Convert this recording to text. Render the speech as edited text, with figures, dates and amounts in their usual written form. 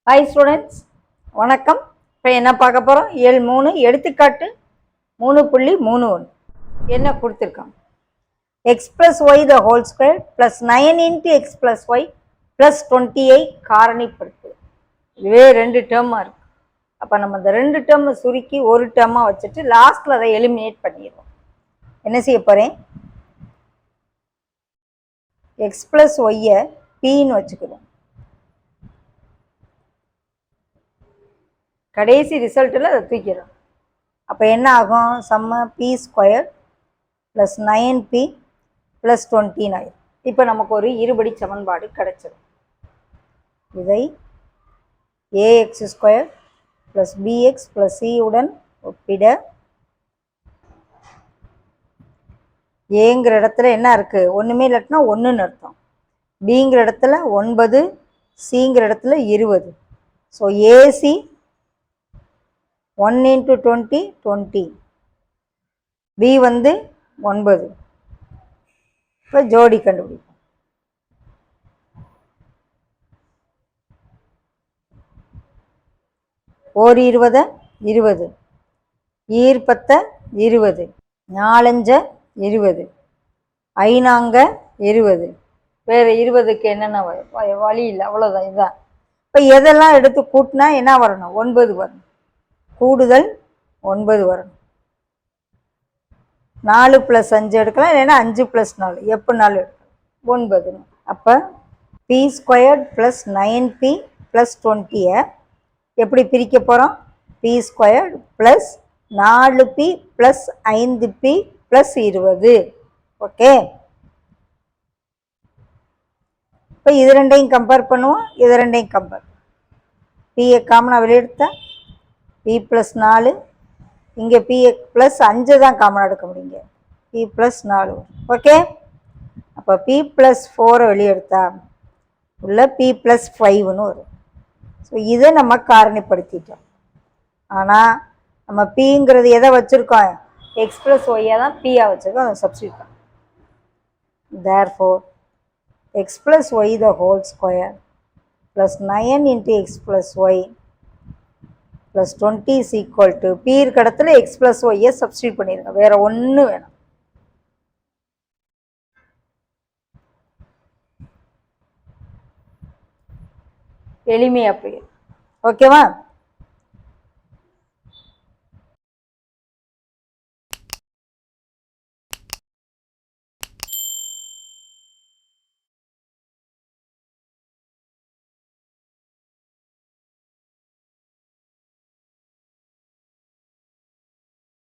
Hi students, வணக்கம். இப்போ என்ன பார்க்க போகிறோம்? இயல் 3 எடுத்துக்காட்டு 3.31 என்ன கொடுத்துருக்காங்க? X plus Y the whole square plus 9 into X plus Y plus 20 காரணிப்படுத்து. இதுவே 2 டேர்மாக இருக்குது. அப்போ நம்ம இந்த 2 டேர்மை சுருக்கி ஒரு டேர்மாக வச்சுட்டு லாஸ்ட்டில் அதை எலிமினேட் பண்ணிடுவோம். என்ன செய்ய போகிறேன்? எக்ஸ் ப்ளஸ் ஒய்யை பின்னு வச்சுக்கிறோம். கடைசி ரிசல்ட்டில் அதை தூக்கிடும். அப்போ என்ன ஆகும்? சம்ம B square plus 9p plus 20 ஆயிடும். இப்போ நமக்கு ஒரு இருபடி சமன்பாடு கிடைச்சிடும். இதை A X square plus B X plus C உடன் ஒப்பிட ஏங்கிற இடத்துல என்ன இருக்குது? ஒன்றுமே இல்லாட்டினா ஒன்றுன்னு அர்த்தம். பிங்கிற இடத்துல 9, சிங்கிற இடத்துல 20. ஸோ ஏசி 1 into 20 20, b வந்து 9. இப்போ ஜோடி கண்டுபிடிப்போம். ஓர் 20 20, ஈர் 10 20, 4 5 20, 5 20. வேறு 20க்கு என்னென்ன வழி இல்லை, அவ்வளோதான். இதுதான். இப்போ எதெல்லாம் எடுத்து கூட்டினா என்ன வரணும்? 9 வரணும். கூடுதல் 9 வரணும். 4 + 5 எடுக்கலாம், இல்லைன்னா 5 + 4 எப்படினாலும் எடுக்கலாம். 9. அப்போ B squared plus 9p plus 20 எப்படி பிரிக்க போகிறோம்? P squared plus 4p plus 5p plus 20. Okay. இப்போ இது ரெண்டையும் கம்பேர் பண்ணுவோம், இது ரெண்டையும் கம்பேர். பியை காமனாக வெளியெடுத்தா p + 4, இங்கே p + 5 தான் காமனாக எடுக்க முடியுங்க. p + 4. ஓகே. அப்போ p + 4 வெளியே எடுத்தா உள்ள p + 5ன்னு வரும். ஸோ இதை நம்ம காரணிப்படுத்திட்டோம். ஆனால் நம்ம பிங்கிறது எதை வச்சுருக்கோம்? எக்ஸ் ப்ளஸ் ஒய்யை தான் பியாக வச்சுருக்கோம். அதை சப்ஸ்டியூட் பண்ணோம். Therefore X plus Y the whole square plus 9 into X plus Y plus 20 is equal to P இருக்க இடத்துல எக்ஸ் ப்ளஸ் ஒய்யை சப்ஸ்டியூட் பண்ணிடுங்க. வேறு ஒன்று வேணும். எளிமையாக போயிடும். ஓகேவா?